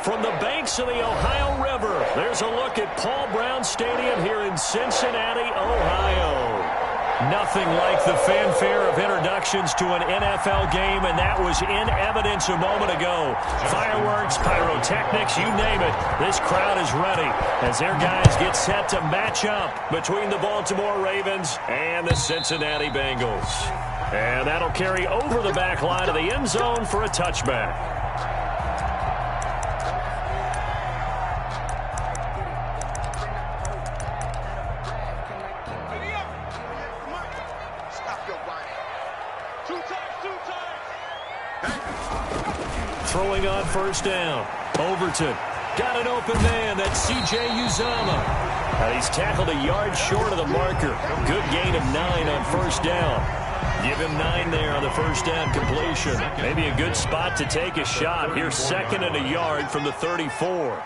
From the banks of the Ohio River, there's a look at Paul Brown Stadium here in Cincinnati, Ohio. Nothing like the fanfare of introductions to an NFL game, and that was in evidence a moment ago. Fireworks, pyrotechnics, you name it. This crowd is ready as their guys get set to match up between the Baltimore Ravens and the Cincinnati Bengals. And that'll carry over the back line of the end zone for a touchback. Throwing on first down. Overton got an open man. That's C.J. Uzomah. He's tackled a yard short of the marker. Good gain of 9 on first down. Give him 9 there on the first down completion. Maybe a good spot to take a shot. Here's 2nd and a yard from the 34.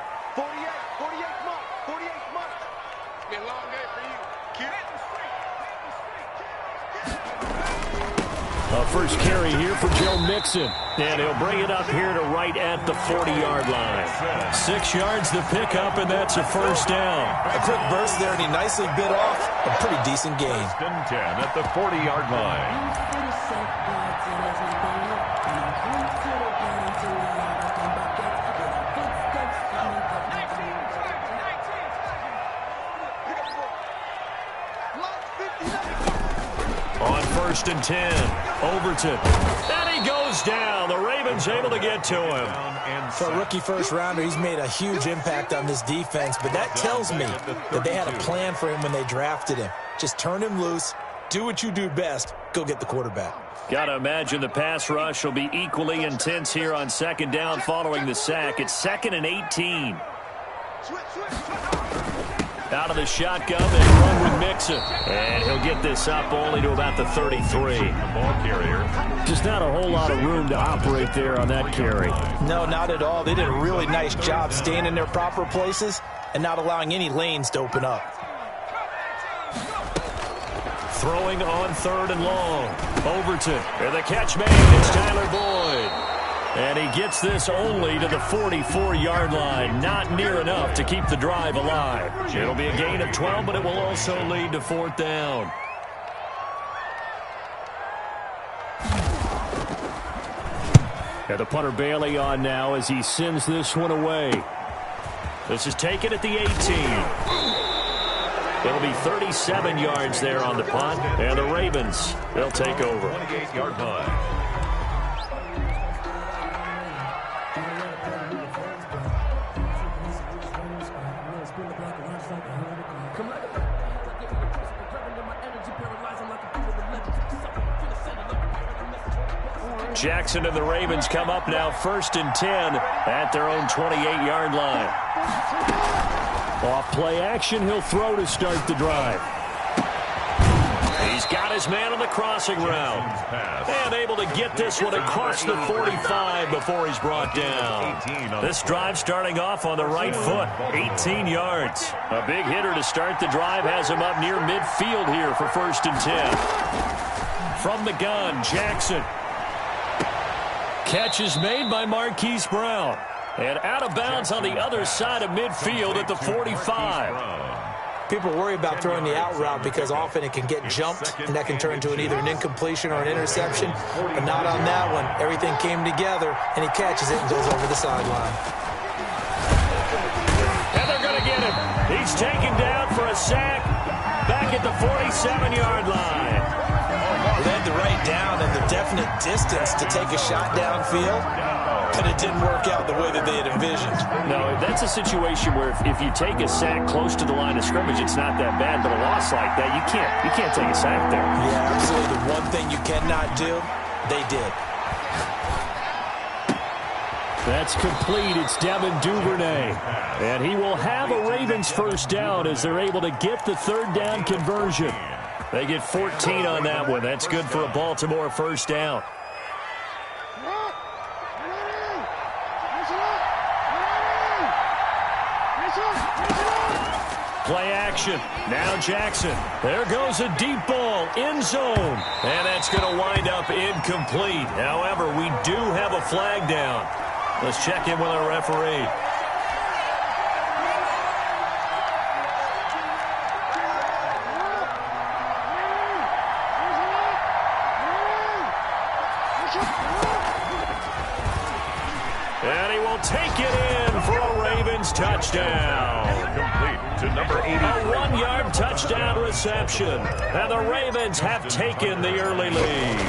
First carry here for Joe Mixon. And he'll bring it up here to right at the 40-yard line. 6 yards the pickup, and that's a first down. A quick burst there, and he nicely bit off a pretty decent gain. 10 at the 40-yard line. On 1st and 10. Overton. And he goes down. The Ravens able to get to him. For a rookie first-rounder, he's made a huge impact on this defense, but that tells me that they had a plan for him when they drafted him. Just turn him loose, do what you do best, go get the quarterback. Got to imagine the pass rush will be equally intense here on 2nd down following the sack. It's 2nd and 18. Out of the shotgun, they run with Mixon. And he'll get this up only to about the 33. Ball carrier. Just not a whole lot of room to operate there on that carry. No, not at all. They did a really nice job staying in their proper places and not allowing any lanes to open up. Throwing on 3rd and long. Overton. And the catch made. It's Tyler Boyd. And he gets this only to the 44-yard line. Not near enough to keep the drive alive. It'll be a gain of 12, but it will also lead to 4th down. And the punter Bailey on now as he sends this one away. This is taken at the 18. It'll be 37 yards there on the punt. And the Ravens, they'll take over. 28-yard line. Jackson and the Ravens come up now 1st and 10 at their own 28-yard line. Off play action, he'll throw to start the drive. He's got his man on the crossing route. And able to get this one across the 45 before he's brought down. This drive starting off on the right foot. 18 yards. A big hitter to start the drive has him up near midfield here for 1st and 10. From the gun, Jackson. Catch is made by Marquise Brown. And out of bounds on the other side of midfield at the 45. People worry about throwing the out route because often it can get jumped, and that can turn into either an incompletion or an interception. But not on that one. Everything came together, and he catches it and goes over the sideline. And they're going to get him. He's taken down for a sack back at the 47-yard line. Led the right down and the definite distance to take a shot downfield, but it didn't work out the way that they had envisioned. No, that's a situation where if you take a sack close to the line of scrimmage, it's not that bad, but a loss like that, you can't take a sack there. Yeah, absolutely. The one thing you cannot do, they did. That's complete. It's Devin Duvernay. And he will have a Ravens first down as they're able to get the 3rd down conversion. They get 14 on that one. That's good for a Baltimore first down. Play action. Now Jackson. There goes a deep ball. End zone. And that's going to wind up incomplete. However, we do have a flag down. Let's check in with our referee. will take it in for a Ravens touchdown. Complete to number 80. A 1-yard touchdown reception. And the Ravens have taken the early lead.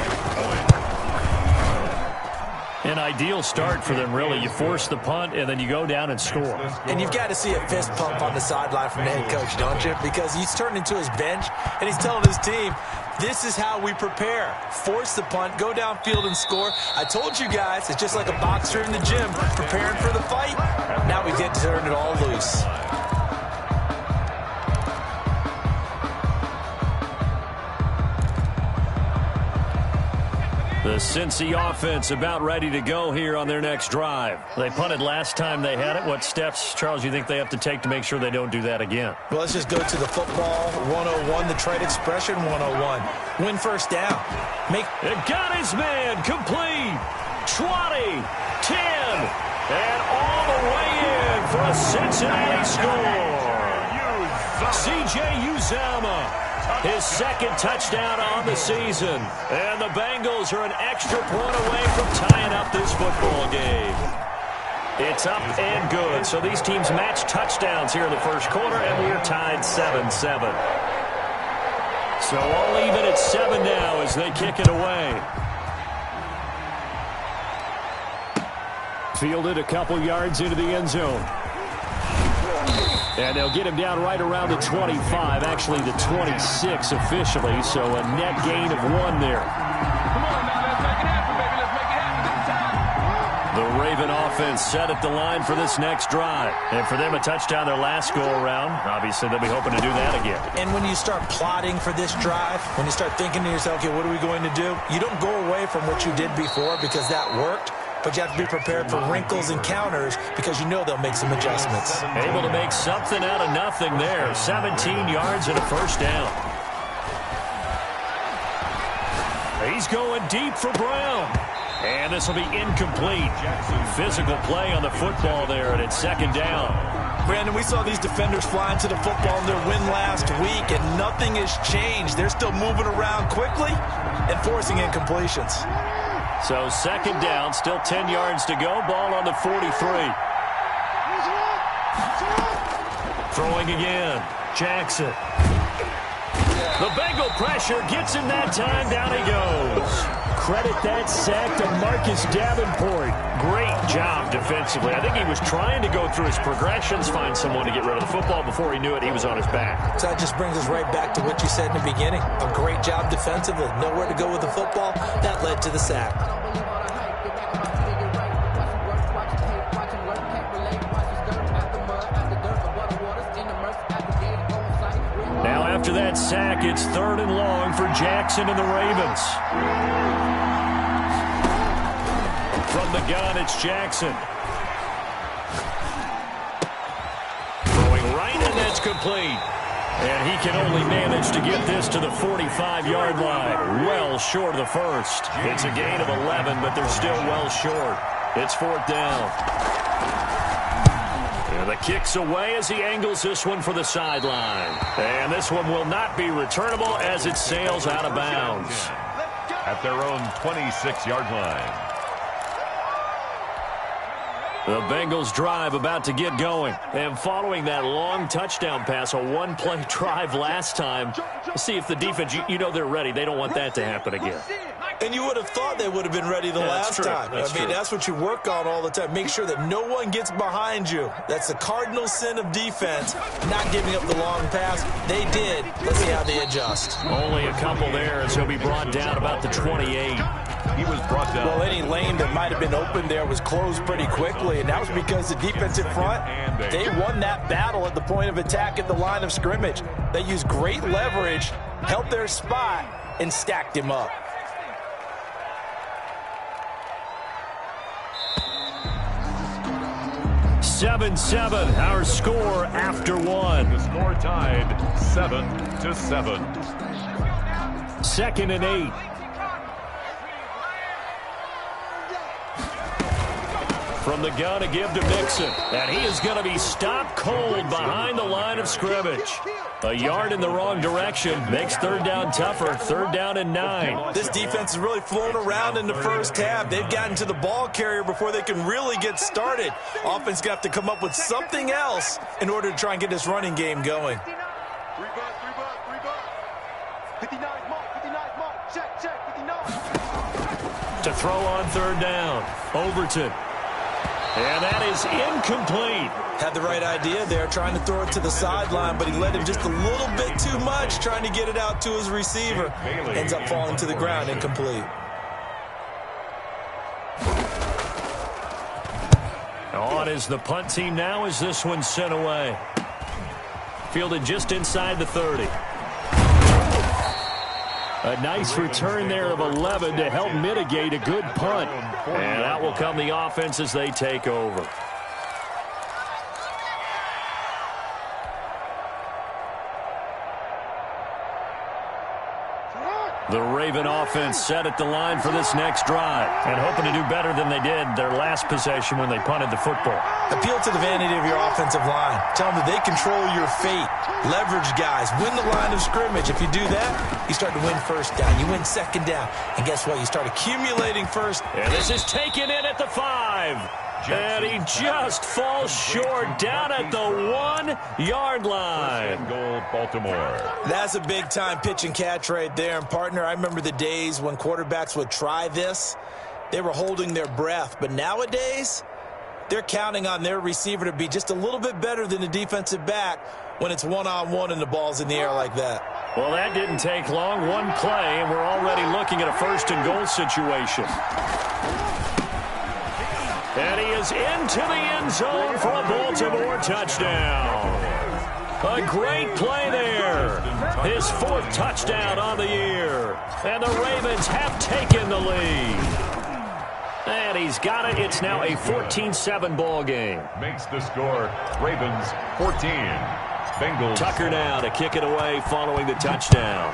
An ideal start for them, really. You force the punt, and then you go down and score. And you've got to see a fist pump on the sideline from the head coach, don't you? Because he's turned into his bench, and he's telling his team, this is how we prepare. Force the punt, go downfield and score. I told you guys, it's just like a boxer in the gym preparing for the fight. Now we get to turn it all loose. The Cincy offense about ready to go here on their next drive. They punted last time they had it. What steps, Charles, you think they have to take to make sure they don't do that again? Well, let's just go to the football 101, the trade expression 101. Win first down. It got his man complete. 20, 10, and all the way in for a Cincinnati score. C.J. Uzomah. His second touchdown on the season. And the Bengals are an extra point away from tying up this football game. It's up and good. So these teams match touchdowns here in the first quarter, and we're tied 7-7. So all even at 7 now as they kick it away. Fielded a couple yards into the end zone. And they'll get him down right around the 25, actually the 26 officially, so a net gain of 1 there. Come on now, let's make it happen, baby. Let's make it happen this time. The Raven offense set at the line for this next drive. And for them, a touchdown their last go-around. Obviously, they'll be hoping to do that again. And when you start plotting for this drive, when you start thinking to yourself, okay, what are we going to do? You don't go away from what you did before because that worked. But you have to be prepared for wrinkles and counters because you know they'll make some adjustments. Able to make something out of nothing there. 17 yards and a first down. He's going deep for Brown. And this will be incomplete. Physical play on the football there, and it's second down. Brandon, we saw these defenders flying to the football in their win last week, and nothing has changed. They're still moving around quickly and forcing incompletions. So second down, still 10 yards to go. Ball on the 43. Throwing again. Jackson. The Bengal pressure gets him that time. Down he goes. Credit that sack to Marcus Davenport. Great job defensively. I think he was trying to go through his progressions, find someone to get rid of the football. Before he knew it, he was on his back. So that just brings us right back to what you said in the beginning. A great job defensively. Nowhere to go with the football. That led to the sack. Now after that sack, it's 3rd and long for Jackson and the Ravens. From the gun, it's Jackson. Throwing right, and that's complete. And he can only manage to get this to the 45-yard line. Well short of the first. It's a gain of 11, but they're still well short. It's 4th down. And the kick's away as he angles this one for the sideline. And this one will not be returnable as it sails out of bounds. At their own 26-yard line. The Bengals drive about to get going. And following that long touchdown pass, a one-play drive last time, see if the defense, you know they're ready. They don't want that to happen again. And you would have thought they would have been ready the last time. That's what you work on all the time. Make sure that no one gets behind you. That's the cardinal sin of defense, not giving up the long pass. They did. Let's see how they adjust. Only a couple there as he'll be brought down about the 28. He was brought down. Well, any lane that might have been open there was closed pretty quickly, and that was because the defensive front, they won that battle at the point of attack at the line of scrimmage. They used great leverage, held their spot, and stacked him up. (7-7), our score after one. The score tied 7-7. 2nd and 8. From the gun, a give to Mixon. And he is going to be stopped cold behind the line of scrimmage. A yard in the wrong direction makes third down tougher. Third down and 9. This defense is really flown around in the first half. They've gotten to the ball carrier before they can really get started. Offense got to come up with something else in order to try and get this running game going. To throw on third down. Overton. And that is incomplete. Had the right idea there, trying to throw it to the sideline, but he let him just a little bit too much, trying to get it out to his receiver. Ends up falling to the ground, incomplete. On is the punt team now as this one's sent away. Fielded just inside the 30. A nice return there of 11 to help mitigate a good punt. And out will come the offense as they take over. The Raven offense set at the line for this next drive and hoping to do better than they did their last possession when they punted the football. Appeal to the vanity of your offensive line. Tell them that they control your fate. Leverage guys. Win the line of scrimmage. If you do that, you start to win first down. You win second down. And guess what? You start accumulating first. And this is taken in at the 5. And he just falls short down at the 1-yard line. Goal, Baltimore. That's a big-time pitch and catch right there. And, partner, I remember the days when quarterbacks would try this. They were holding their breath. But nowadays, they're counting on their receiver to be just a little bit better than the defensive back when it's one-on-one and the ball's in the air like that. Well, that didn't take long. One play, and we're already looking at a first-and-goal situation. And he is into the end zone for a Baltimore touchdown. A great play there. His 4th touchdown on the year. And the Ravens have taken the lead. And he's got it. It's now a 14-7 ball game. Makes the score Ravens 14. Bengals. Tucker now to kick it away following the touchdown.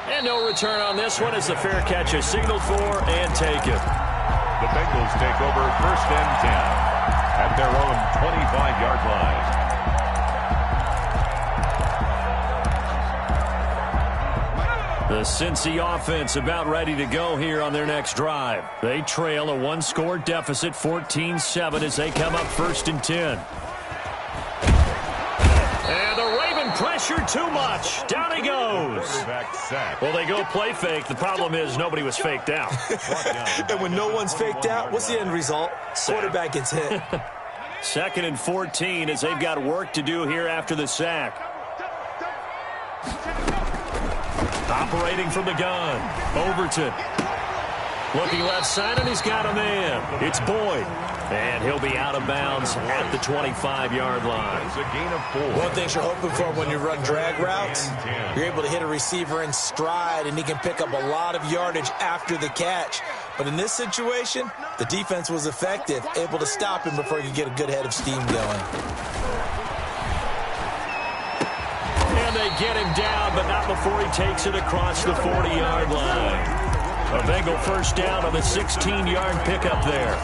And no return on this one as the fair catch is signaled for and taken. The Bengals take over first and 10 at their own 25-yard line. The Cincy offense about ready to go here on their next drive. They trail a 1-score deficit, 14-7, as they come up first and 10. And the Raven pressure too much. Down he goes. Well, they go play fake. The problem is nobody was faked out. And when no one's faked out, what's the end result? Quarterback gets hit. 2nd and 14 as they've got work to do here after the sack. Operating from the gun. Overton. Looking left side, and he's got a man. It's Boyd. And he'll be out of bounds at the 25-yard line. It's a gain of 4. One thing you're hoping for when you run drag routes, you're able to hit a receiver in stride, and he can pick up a lot of yardage after the catch. But in this situation, the defense was effective, able to stop him before he could get a good head of steam going. And they get him down, but not before he takes it across the 40-yard line. A Bengal first down on the 16-yard pickup there.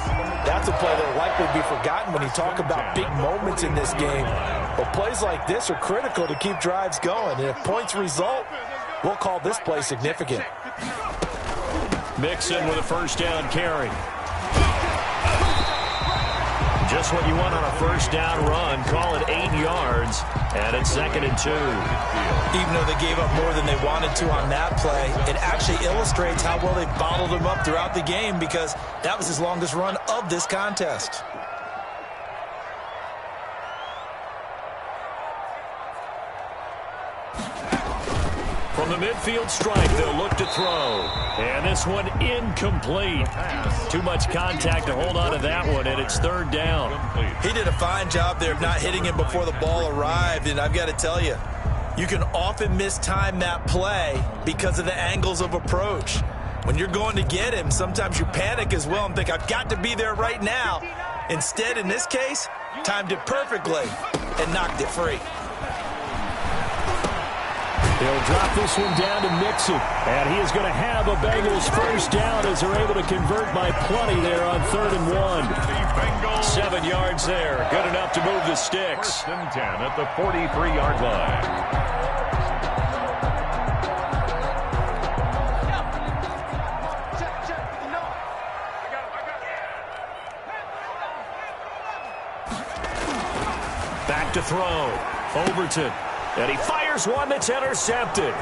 That's a play that will likely be forgotten when you talk about big moments in this game. But plays like this are critical to keep drives going. And if points result, we'll call this play significant. Mixon with a first down carry. Just what you want on a first down run. Call it 8 yards. And it's 2nd and 2. Even though they gave up more than they wanted to on that play, it actually illustrates how well they bottled him up throughout the game because that was his longest run of this contest. From the midfield stripe, they'll look to throw. And this one incomplete. Too much contact to hold on to that one, and it's 3rd down. He did a fine job there of not hitting him before the ball arrived, and I've got to tell you, you can often mistime that play because of the angles of approach. When you're going to get him, sometimes you panic as well and think, I've got to be there right now. Instead, in this case, timed it perfectly and knocked it free. He'll drop this one down to Mixon. And he is going to have a Bengals first down as they're able to convert by plenty there on 3rd and 1. 7 yards there. Good enough to move the sticks. 1st and 10 at the 43-yard line. Back to throw. Overton. And he fires one that's intercepted.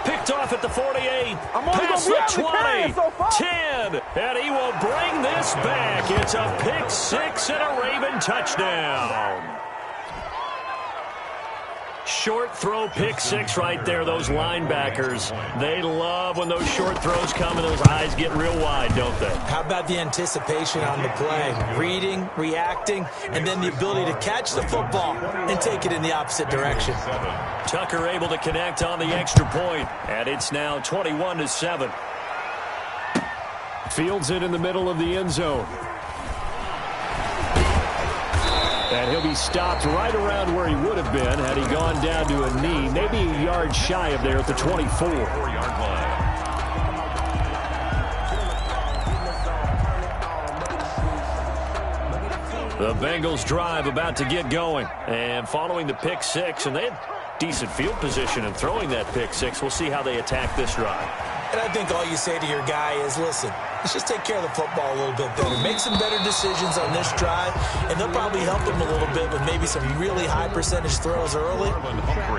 Picked off at the 48. Past the 20. 10. And he will bring this back. It's a pick six and a Raven touchdown. Short throw pick six right there. Those linebackers, they love when those short throws come and those eyes get real wide, don't they? How about the anticipation on the play? Reading, reacting, and then the ability to catch the football and take it in the opposite direction. Tucker able to connect on the extra point, and it's now 21-7. Fields it in the middle of the end zone. And he'll be stopped right around where he would have been had he gone down to a knee, maybe a yard shy of there at the 24-yard line. The Bengals drive about to get going. And following the pick six, and they had decent field position in throwing that pick six. We'll see how they attack this drive. And I think all you say to your guy is, listen, let's just take care of the football a little bit better. Make some better decisions on this drive, and they'll probably help him a little bit with maybe some really high percentage throws early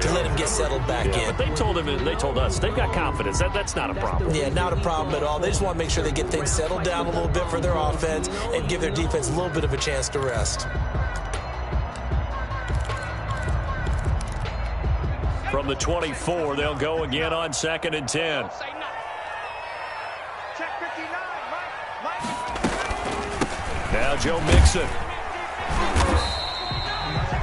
to let him get settled back in. But they told him, and they told us, they've got confidence. That's not a problem. Yeah, not a problem at all. They just want to make sure they get things settled down a little bit for their offense and give their defense a little bit of a chance to rest. From the 24, they'll go again on 2nd and 10. Now Joe Mixon.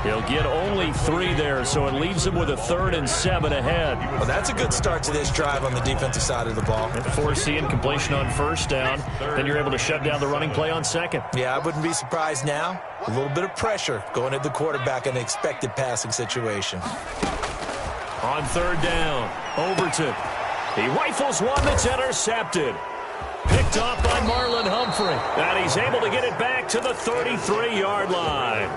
He'll get only 3 there, so it leaves him with a 3rd and 7 ahead. Well, that's a good start to this drive on the defensive side of the ball. Forcing completion on 1st down. Then you're able to shut down the running play on 2nd. Yeah, I wouldn't be surprised now. A little bit of pressure going at the quarterback in an expected passing situation. On 3rd down, Overton. He rifles one that's intercepted. Picked off by Marlon Humphrey. And he's able to get it back to the 33-yard line.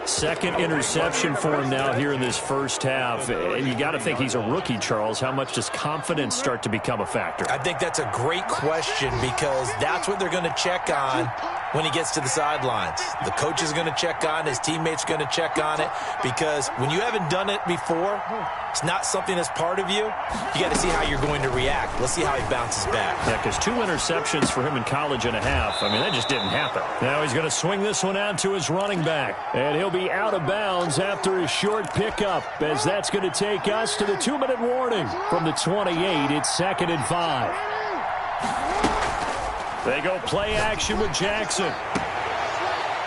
2nd interception for him now here in this first half. And you got to think he's a rookie, Charles. How much does confidence start to become a factor? I think that's a great question because that's what they're going to check on when he gets to the sidelines. The coach is going to check on, his teammates are going to check on it, because when you haven't done it before, it's not something that's part of you. You got to see how you're going to react. Let's see how he bounces back. Yeah, because 2 interceptions for him in college and a half. I mean, that just didn't happen. Now he's going to swing this one out to his running back, and he'll be out of bounds after a short pickup, as that's going to take us to the 2-minute warning. From the 28, it's 2nd and 5. They go play action with Jackson.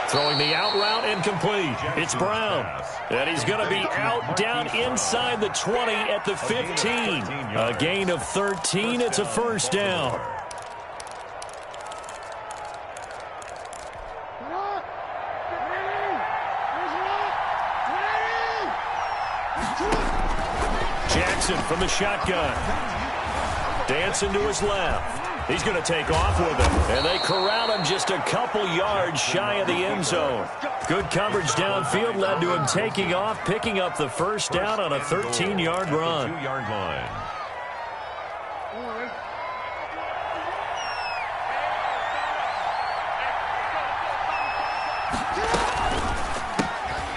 Throwing the out route incomplete. It's Brown. And he's going to be out down inside the 20 at the 15. A gain of 13. It's a 1st down. Jackson from the shotgun. Dancing to his left. He's going to take off with him. And they corral him just a couple yards shy of the end zone. Good coverage downfield led to him taking off, picking up the 1st down on a 13-yard run. 2-yard line.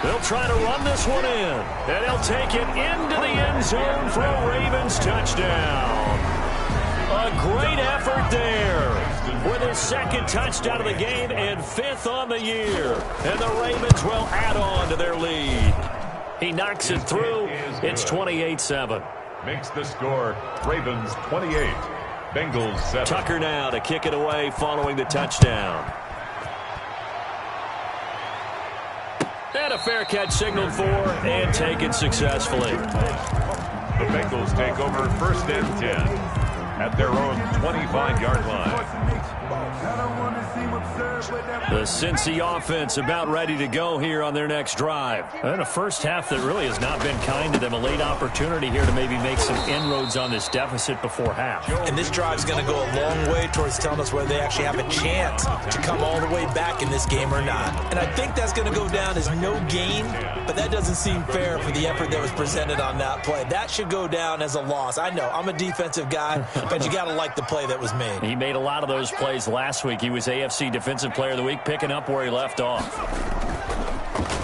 They'll try to run this one in. And he'll take it into the end zone for a Ravens touchdown. A great effort there with his 2nd touchdown of the game and 5th on the year. And the Ravens will add on to their lead. He knocks it through. It's 28-7. Makes the score Ravens 28, Bengals 7. Tucker now to kick it away following the touchdown. And a fair catch signaled for and taken successfully. The Bengals take over 1st and 10. At their own 25-yard line. The Cincy offense about ready to go here on their next drive. And a first half that really has not been kind to them. A late opportunity here to maybe make some inroads on this deficit before half. And this drive is going to go a long way towards telling us whether they actually have a chance to come all the way back in this game or not. And I think that's going to go down as no gain, but that doesn't seem fair for the effort that was presented on that play. That should go down as a loss. I know, I'm a defensive guy, but you got to like the play that was made. He made a lot of those plays last week. He was AFC Defensive Player of the Week, picking up where he left off.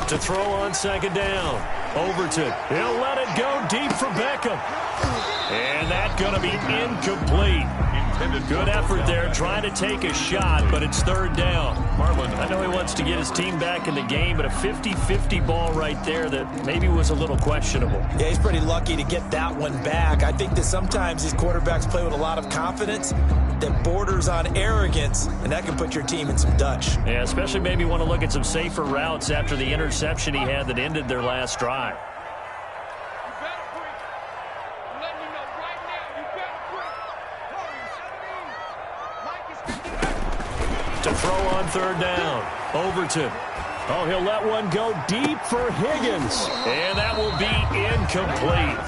To throw on second down. Overton. He'll let it go deep for Beckham. And that's going to be incomplete. Good effort there, trying to take a shot, but it's third down. Marlon, I know he wants to get his team back in the game, but a 50-50 ball right there that maybe was a little questionable. Yeah, he's pretty lucky to get that one back. I think that sometimes these quarterbacks play with a lot of confidence that borders on arrogance, and that can put your team in some Dutch. Yeah, especially maybe want to look at some safer routes after the interception he had that ended their last drive. To throw on third down. Overton. Oh, he'll let one go deep for Higgins. And that will be incomplete.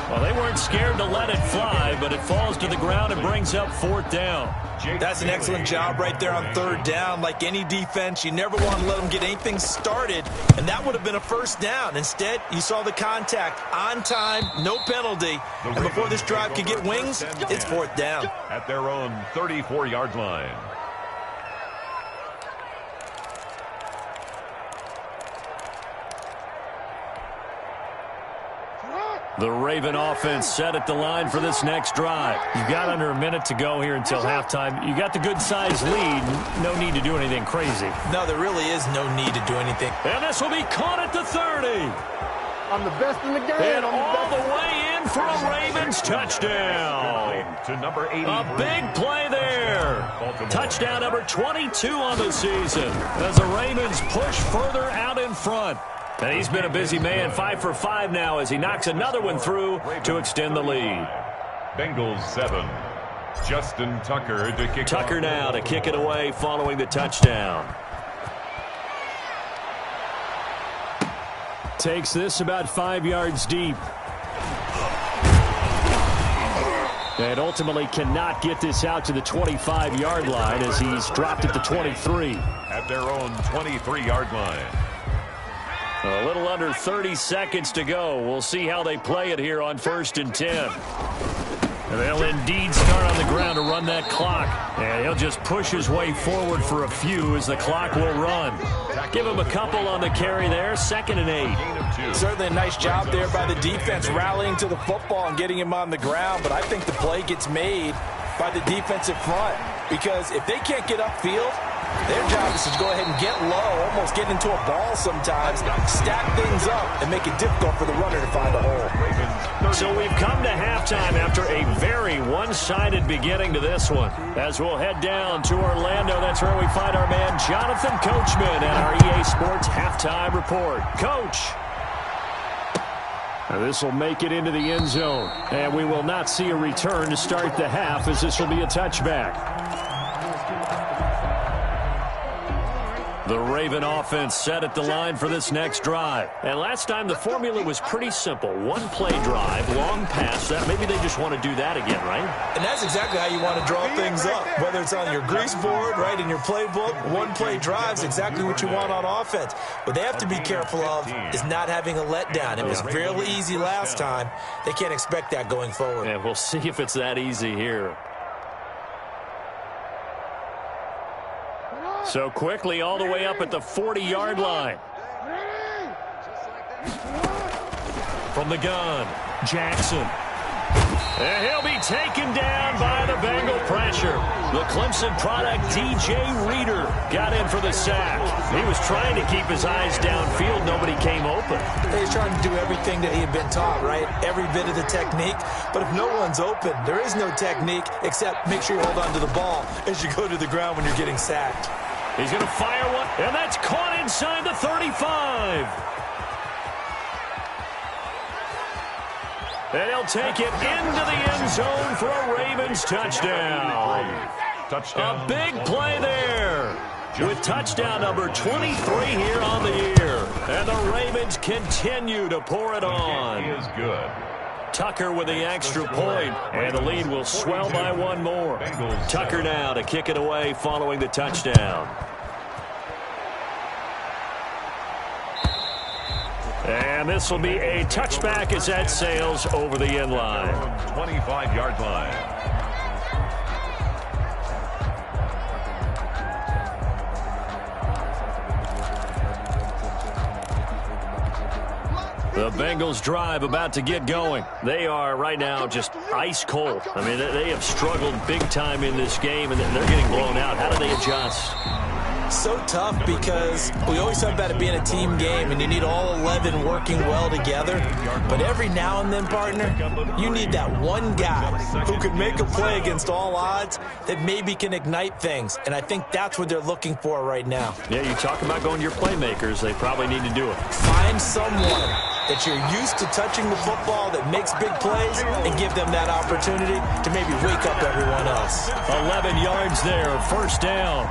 Well, they weren't scared to let it fly, but it falls to the ground and brings up fourth down. That's an excellent job right there on third down. Like any defense, you never want to let them get anything started, and that would have been a first down. Instead, you saw the contact on time, no penalty, and before this drive could get wings, it's fourth down. At their own 34-yard line. The Raven offense set at the line for this next drive. You've got under a minute to go here until halftime. You got the good-sized lead. No need to do anything crazy. No, there really is no need to do anything. And this will be caught at the 30. I'm the best in the game. And all the way in for a Ravens touchdown. To number 83. A big play there. Touchdown number 22 on the season as the Ravens push further out in front. And he's been a busy man, 5 for 5 now as he knocks another one through to extend the lead. Bengals 7. Justin Tucker to kick Tucker now to kick it away following the touchdown. Takes this about 5 yards deep. And ultimately cannot get this out to the 25-yard line as he's dropped at the 23. At their own 23-yard line. A little under 30 seconds to go. We'll see how they play it here on 1st and 10. And they'll indeed start on the ground to run that clock. And he'll just push his way forward for a few as the clock will run. Give him a couple on the carry there. 2nd and 8. Certainly a nice job there by the defense rallying to the football and getting him on the ground. But I think the play gets made by the defensive front. Because if they can't get upfield, their job is to go ahead and get low, almost get into a ball sometimes, stack things up, and make it difficult for the runner to find a hole. So we've come to halftime after a very one-sided beginning to this one. As we'll head down to Orlando, that's where we find our man Jonathan Coachman at our EA Sports Halftime Report. Coach. This will make it into the end zone, and we will not see a return to start the half as this will be a touchback. The Raven offense set at the line for this next drive. And last time the formula was pretty simple. One-play drive, long pass. Maybe they just want to do that again, right? And that's exactly how you want to draw things up. Whether it's on your grease board, right, in your playbook, one-play drive is exactly what you want on offense. What they have to be careful of is not having a letdown. It was fairly easy last time. They can't expect that going forward. And we'll see if it's that easy here. So quickly all the way up at the 40-yard line. From the gun, Jackson. And he'll be taken down by the Bengal pressure. The Clemson product, DJ Reader, got in for the sack. He was trying to keep his eyes downfield. Nobody came open. He's trying to do everything that he had been taught, right? Every bit of the technique. But if no one's open, there is no technique except make sure you hold on to the ball as you go to the ground when you're getting sacked. He's going to fire one, and that's caught inside the 35. And he'll take it into the end zone for a Ravens touchdown. A big play there. with touchdown number 23 here on the year. And the Ravens continue to pour it on. He is good. Tucker with the extra point, and the lead will swell by one more. Tucker now to kick it away following the touchdown. And this will be a touchback as that sails over the end line. 25-yard line. The Bengals drive about to get going. They are right now just ice cold. I mean, they have struggled big time in this game, and they're getting blown out. How do they adjust? So tough because we always talk about it being a team game and you need all 11 working well together. But every now and then, partner, you need that one guy who can make a play against all odds that maybe can ignite things. And I think that's what they're looking for right now. Yeah, you talk about going to your playmakers. They probably need to do it. Find someone that you're used to touching the football that makes big plays and give them that opportunity to maybe wake up everyone else. 11 yards there, first down.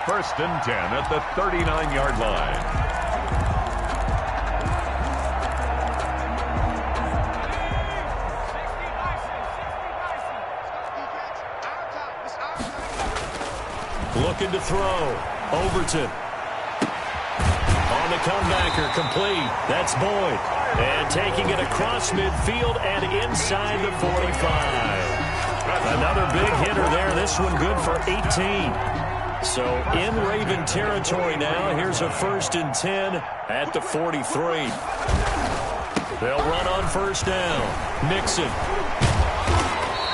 First and 10 at the 39-yard line. Looking to throw. Overton. On the comebacker, complete. That's Boyd. And taking it across midfield and inside the 45. Another big hitter there. This one good for 18. So in Raven territory now. Here's a first and 10 at the 43. They'll run on first down. Mixon.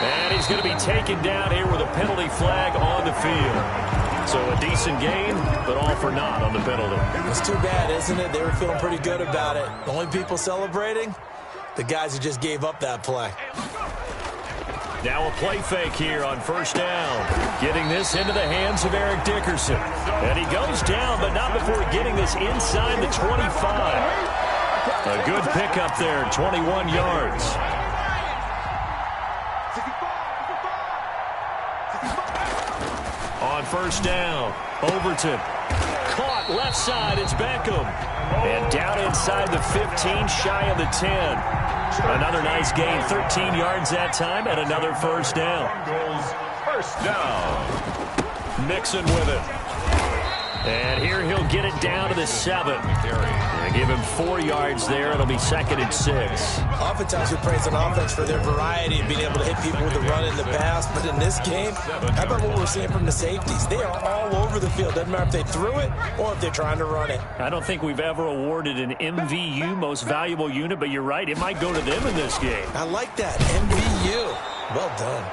And he's going to be taken down here with a penalty flag on the field. So a decent gain, but all for naught on the penalty. It's too bad, isn't it? They were feeling pretty good about it. The only people celebrating, the guys who just gave up that play. Now a play fake here on first down. Getting this into the hands of Eric Dickerson. And he goes down, but not before getting this inside the 25. A good pickup there, 21 yards. On first down, Overton. Caught left side, it's Beckham. And down inside the 15, shy of the 10. Another nice gain, 13 yards that time, and another first down. First down. Mixon with it. And here he'll get it down to the 7. And give him 4 yards there. It'll be second and 6. Oftentimes we praise an offense for their variety of being able to hit people with the run in the pass. But in this game, how about what we're seeing from the safeties? They are all over the field. Doesn't matter if they threw it or if they're trying to run it. I don't think we've ever awarded an MVU, most valuable unit, but you're right. It might go to them in this game. I like that. MVU. Well done.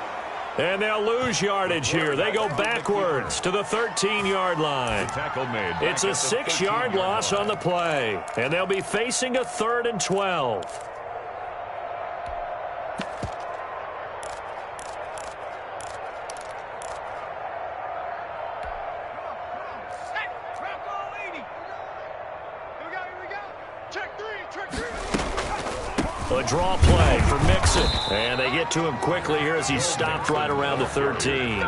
And they'll lose yardage here. They go backwards to the 13-yard line. It's a 6-yard loss on the play. And they'll be facing a 3rd and 12. A draw play for Mixon. And they get to him quickly here as he's stopped right around the 13.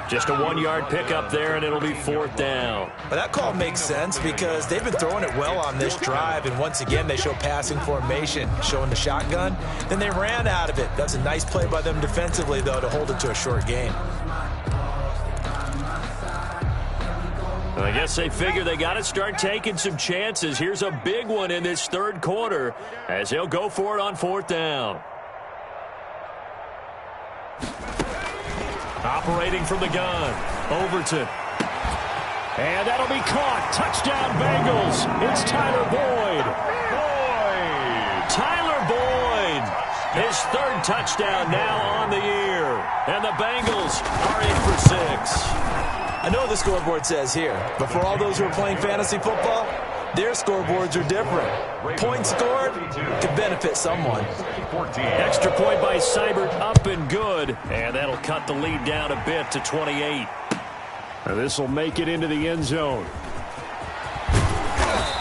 Just a 1-yard pickup there, and it'll be 4th down. But that call makes sense because they've been throwing it well on this drive, and once again they show passing formation, showing the shotgun. Then they ran out of it. That's a nice play by them defensively, though, to hold it to a short gain. I guess they figure they got to start taking some chances. Here's a big one in this 3rd quarter as they'll go for it on 4th down. Operating from the gun, Overton. And that'll be caught. Touchdown, Bengals. It's Tyler Boyd. Tyler Boyd. His 3rd touchdown now on the year. And the Bengals are in for 6. I know the scoreboard says here, but for all those who are playing fantasy football, their scoreboards are different. Points scored could benefit someone. Extra point by Seibert, up and good. And that'll cut the lead down a bit to 28. And this will make it into the end zone.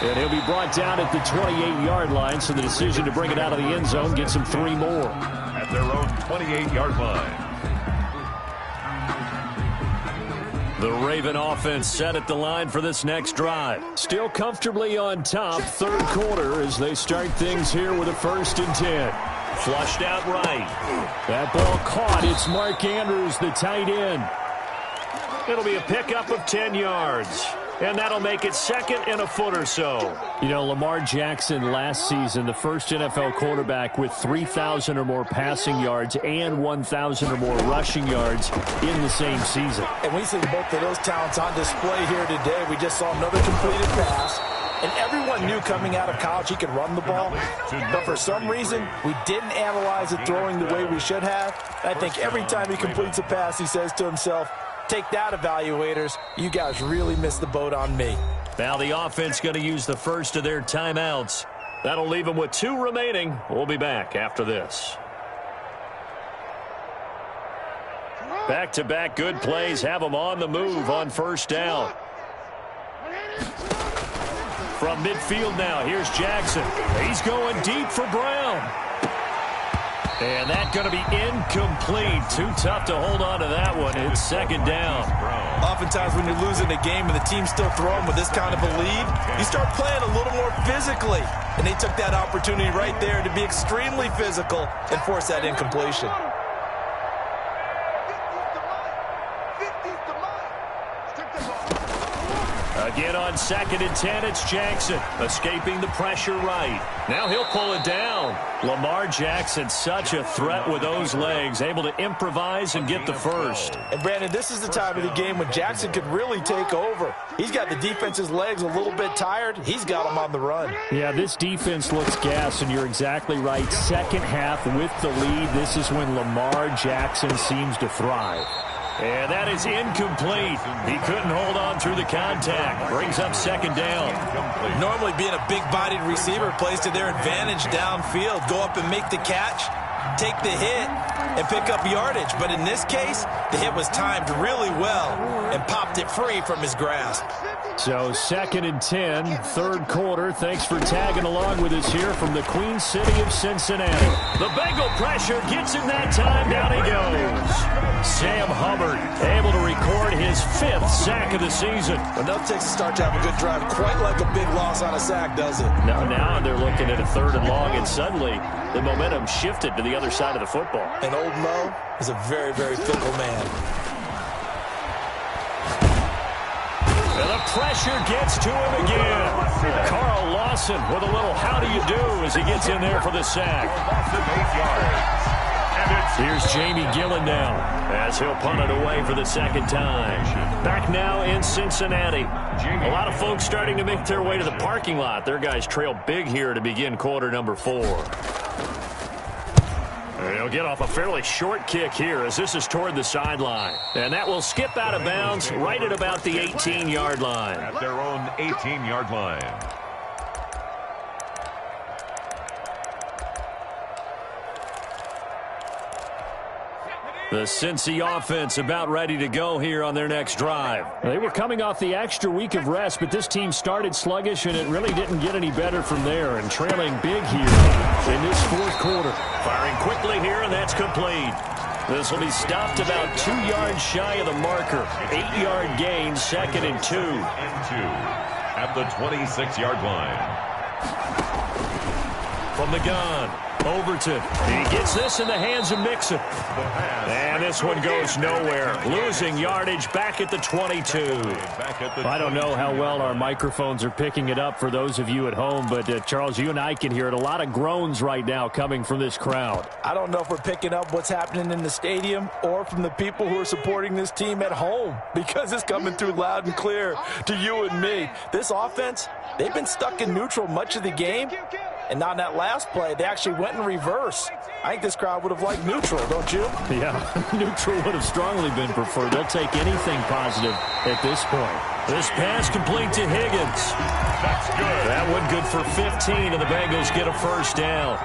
And he'll be brought down at the 28-yard line, so the decision to bring it out of the end zone gets him 3 more. At their own 28-yard line. The Raven offense set at the line for this next drive. Still comfortably on top, third quarter, as they start things here with a 1st and 10. Flushed out right. That ball caught. It's Mark Andrews, the tight end. It'll be a pickup of 10 yards. And that'll make it 2nd and a foot or so. You know, Lamar Jackson last season, the first NFL quarterback with 3,000 or more passing yards and 1,000 or more rushing yards in the same season. And we see both of those talents on display here today. We just saw another completed pass. And everyone knew coming out of college he could run the ball. But for some reason, we didn't analyze it throwing the way we should have. I think every time he completes a pass, he says to himself, "Take that, evaluators. You guys really missed the boat on me." Now the offense going to use the first of their timeouts. That'll leave them with 2 remaining. We'll be back after this. Back-to-back good plays have them on the move on 1st down. From midfield now, here's Jackson. He's going deep for Brown. And that's going to be incomplete. Too tough to hold on to that one. It's 2nd down. Oftentimes when you're losing a game and the team's still throwing with this kind of a lead, you start playing a little more physically. And they took that opportunity right there to be extremely physical and force that incompletion. Again on 2nd and 10, it's Jackson escaping the pressure right. Now he'll pull it down. Lamar Jackson, such a threat with those legs, able to improvise and get the first. And Brandon, this is the time of the game when Jackson could really take over. He's got the defense's legs a little bit tired. He's got them on the run. Yeah, this defense looks gassed, and you're exactly right. 2nd half with the lead. This is when Lamar Jackson seems to thrive. And that is incomplete. He couldn't hold on through the contact. Brings up 2nd down. Normally being a big-bodied receiver plays to their advantage downfield. Go up and make the catch, take the hit, and pick up yardage. But in this case, the hit was timed really well and popped it free from his grasp. So 2nd and 10, third quarter. Thanks for tagging along with us here from the Queen City of Cincinnati. The Bengal pressure gets him that time. Down he goes. Sam Hubbard able to record his 5th sack of the season. Enough takes to start to have a good drive. Quite like a big loss on a sack, does it? Now they're looking at a 3rd and long, and suddenly the momentum shifted to the other side of the football. And old Mo is a very, very fickle man. And the pressure gets to him again. Carl Lawson with a little how do you do as he gets in there for the sack. Here's Jamie Gillen now as he'll punt it away for the 2nd time. Back now in Cincinnati. A lot of folks starting to make their way to the parking lot. Their guys trail big here to begin quarter number 4. He'll get off a fairly short kick here as this is toward the sideline. And that will skip out of bounds right at about the 18-yard line. At their own 18-yard line. The Cincy offense about ready to go here on their next drive. They were coming off the extra week of rest, but this team started sluggish, and it really didn't get any better from there, and trailing big here in this 4th quarter. Firing quickly here, and that's complete. This will be stopped about 2 yards shy of the marker. 8-yard gain, 2nd and 2. At the 26-yard line. From the gun, Overton. He gets this in the hands of Mixon. And this one goes nowhere. Losing yardage back at the 22. I don't know how well our microphones are picking it up for those of you at home, but Charles, you and I can hear it. A lot of groans right now coming from this crowd. I don't know if we're picking up what's happening in the stadium or from the people who are supporting this team at home, because it's coming through loud and clear to you and me. This offense, they've been stuck in neutral much of the game. And on that last play, they actually went in reverse. I think this crowd would have liked neutral, don't you? Yeah, neutral would have strongly been preferred. They'll take anything positive at this point. This pass complete to Higgins. That's good. That one good for 15, and the Bengals get a 1st down.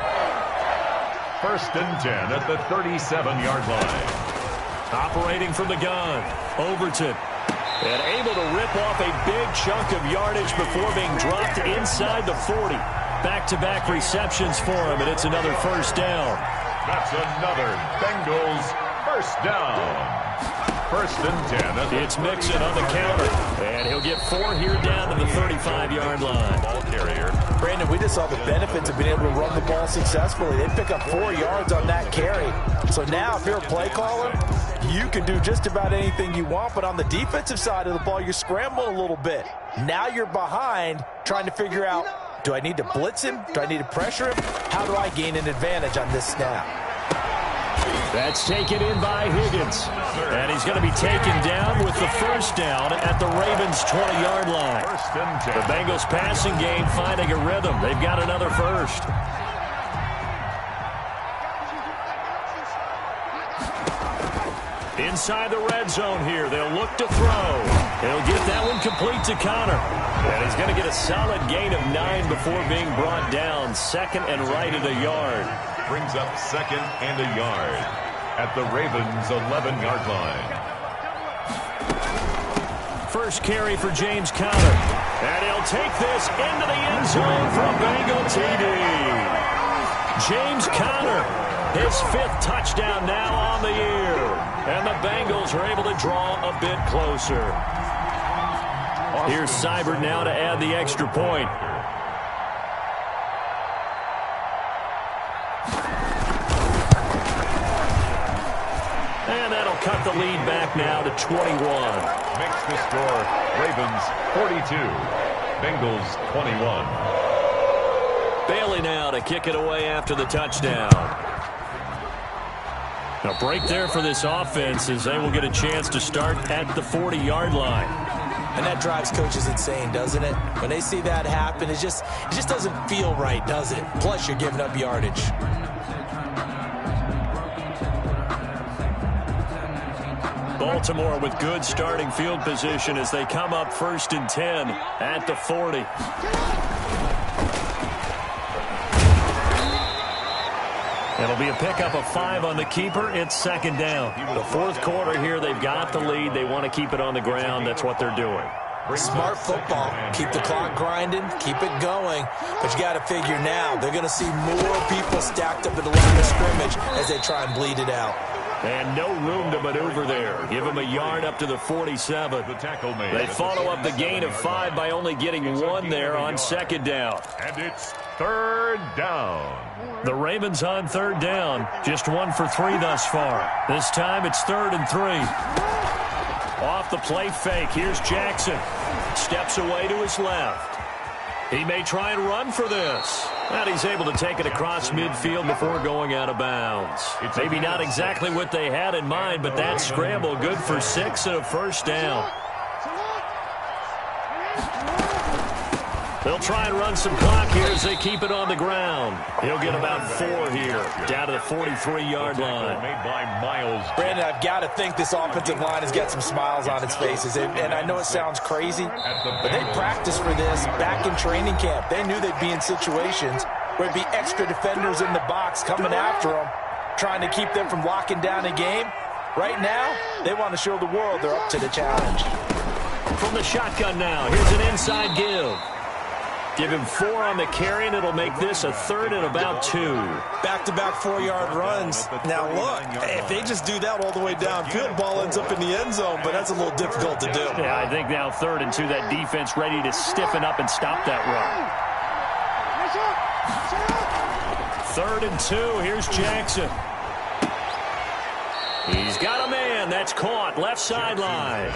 1st and 10 at the 37-yard line. Operating from the gun, Overton. And able to rip off a big chunk of yardage before being dropped inside the 40. Back-to-back receptions for him, and it's another 1st down. That's another Bengals 1st down. First and 10. It's Mixon on the counter. And he'll get 4 here down to the 35-yard line. Ball carrier. Brandon, we just saw the benefits of being able to run the ball successfully. They pick up 4 yards on that carry. So now if you're a play caller, you can do just about anything you want. But on the defensive side of the ball, you're scrambling a little bit. Now you're behind trying to figure out, do I need to blitz him? Do I need to pressure him? How do I gain an advantage on this snap? That's taken in by Higgins. And he's going to be taken down with the first down at the Ravens' 20-yard line. First and 10. The Bengals passing game finding a rhythm. They've got another first. Inside the red zone here. They'll look to throw. He'll get that one complete to Connor. And he's going to get a solid gain of 9 before being brought down. Second and right at a yard. Brings up second and a yard at the Ravens' 11-yard line. First carry for James Conner. And he'll take this into the end zone for a Bengal TD. James Conner, his 5th touchdown now on the year. And the Bengals are able to draw a bit closer. Here's Seibert now to add the extra point. And that'll cut the lead back now to 21. Makes the score Ravens 42, Bengals 21. Bailey now to kick it away after the touchdown. A break there for this offense as they will get a chance to start at the 40-yard line. And that drives coaches insane, doesn't it? When they see that happen, it just doesn't feel right, does it? Plus, you're giving up yardage. Baltimore with good starting field position as they come up first and 10 at the 40. It'll be a pickup of 5 on the keeper. It's second down. The 4th quarter here, they've got the lead. They want to keep it on the ground. That's what they're doing. Smart football. Keep the clock grinding. Keep it going. But you got to figure now, they're going to see more people stacked up at the line of scrimmage as they try and bleed it out. And no room to maneuver there. Give them a yard up to the 47. The tackle made. They follow up the gain of 5 by only getting 1 there on second down. And it's third down. The Ravens on third down. Just 1 for 3 thus far. This time it's 3rd and 3. Off the play fake. Here's Jackson. Steps away to his left. He may try and run for this. And he's able to take it across midfield before going out of bounds. Maybe not exactly what they had in mind, but that scramble good for 6 and a first down. They'll try and run some clock here as they keep it on the ground. He'll get about 4 here, down to the 43-yard line. Made by Miles. Brandon, I've got to think this offensive line has got some smiles on its faces. And I know it sounds crazy, but they practiced for this back in training camp. They knew they'd be in situations where it'd be extra defenders in the box coming after them, trying to keep them from locking down a game. Right now, they want to show the world they're up to the challenge. From the shotgun now, here's an inside give. Give him 4 on the carry, and it'll make this a 3rd and about 2. Back-to-back 4-yard runs. Now, look, if they just do that all the way downfield, ball ends up in the end zone, but that's a little difficult to do. Yeah, I think now 3rd and 2, that defense ready to stiffen up and stop that run. 3rd and 2, here's Jackson. He's got a man. That's caught. Left sideline.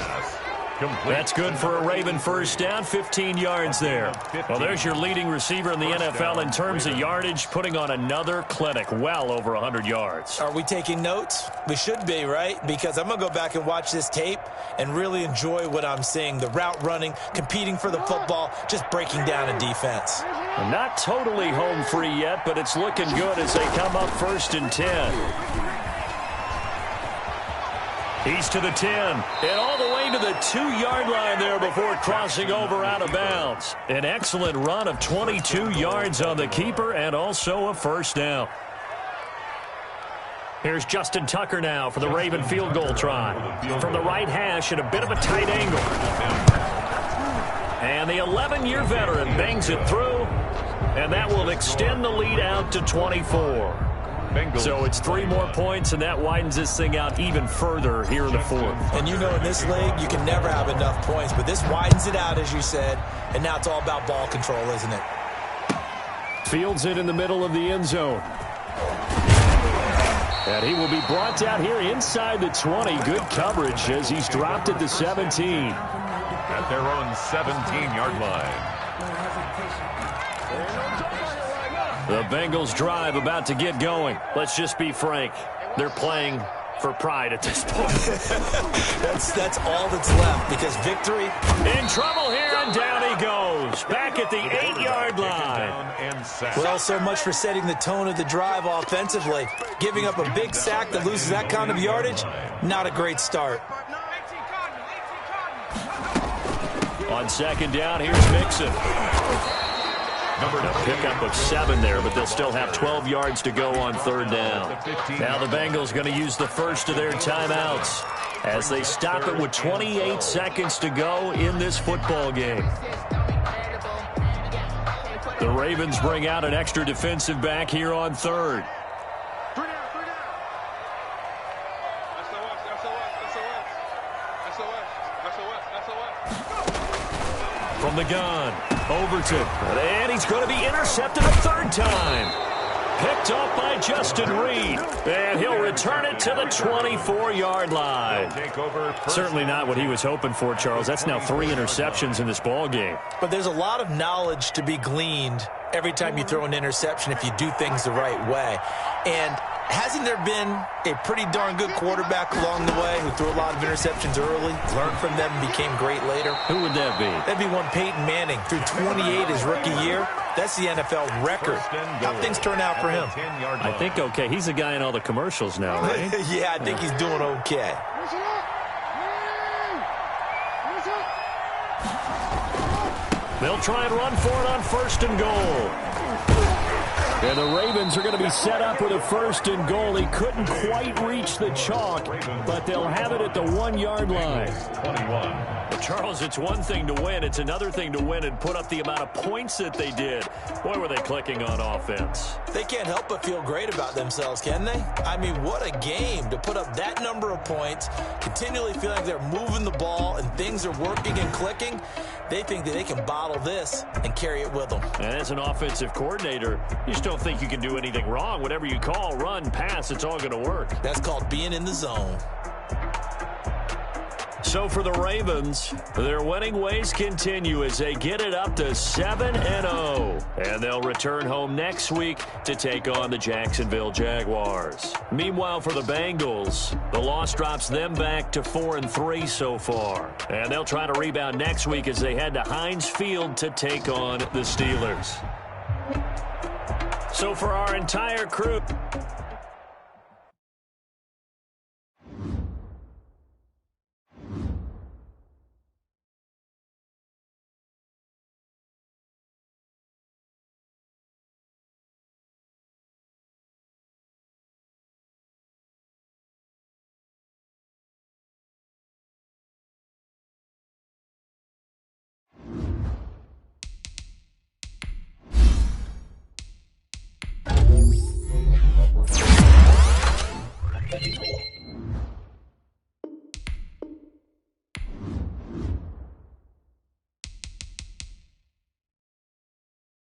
That's good for a Raven first down, 15 yards there. Well, there's your leading receiver in the NFL in terms of yardage, putting on another clinic, well over 100 yards. Are we taking notes? We should be, right? Because I'm going to go back and watch this tape and really enjoy what I'm seeing. The route running, competing for the football, just breaking down a defense. Not totally home free yet, but it's looking good as they come up first and 10. He's to the 10, and all the way to the 2-yard line there before crossing over out of bounds. An excellent run of 22 yards on the keeper and also a first down. Here's Justin Tucker now for the Raven field goal try. From the right hash at a bit of a tight angle. And the 11-year veteran bangs it through, and that will extend the lead out to 24. Bengals. So it's 3 more points, and that widens this thing out even further here in the 4th. And you know in this league, you can never have enough points, but this widens it out, as you said, and now it's all about ball control, isn't it? Fields it in the middle of the end zone. And he will be brought down here inside the 20. Good coverage as he's dropped at the 17. At their own 17-yard line. The Bengals drive about to get going. Let's just be frank. They're playing for pride at this point. That's all that's left, because victory. In trouble here, and down he goes. Back at the 8-yard line. Well, so much for setting the tone of the drive offensively. Giving up a big sack that loses that kind of yardage, not a great start. On 2nd down, here's Mixon. A pickup of 7 there, but they'll still have 12 yards to go on 3rd down. Now the Bengals going to use the first of their timeouts as they stop it with 28 seconds to go in this football game. The Ravens bring out an extra defensive back here on 3rd. From the gun, Overton, and he's going to be intercepted a 3rd time. Picked off by Justin Reed, and he'll return it to the 24-yard line. Certainly not what he was hoping for, Charles. That's now 3 interceptions in this ball game. But there's a lot of knowledge to be gleaned every time you throw an interception if you do things the right way. And hasn't there been a pretty darn good quarterback along the way who threw a lot of interceptions early, learned from them, and became great later? Who would that be? That'd be one Peyton Manning. Threw 28 his rookie year. That's the NFL record. How things turn out for him? I think okay. He's the guy in all the commercials now, right? Yeah, I think he's doing okay. They'll try and run for it on 1st and goal. And the Ravens are going to be set up with a 1st and goal. He couldn't quite reach the chalk, but they'll have it at the 1-yard line. 21. Well, Charles, it's one thing to win. It's another thing to win and put up the amount of points that they did. Boy, were they clicking on offense. They can't help but feel great about themselves, can they? I mean, what a game to put up that number of points, continually feel like they're moving the ball and things are working and clicking. They think that they can bottle this and carry it with them. And as an offensive coordinator, you just don't think you can do anything wrong. Whatever you call, run, pass, it's all going to work. That's called being in the zone. So for the Ravens, their winning ways continue as they get it up to 7-0. And they'll return home next week to take on the Jacksonville Jaguars. Meanwhile, for the Bengals, the loss drops them back to 4-3 so far. And they'll try to rebound next week as they head to Heinz Field to take on the Steelers. So for our entire crew,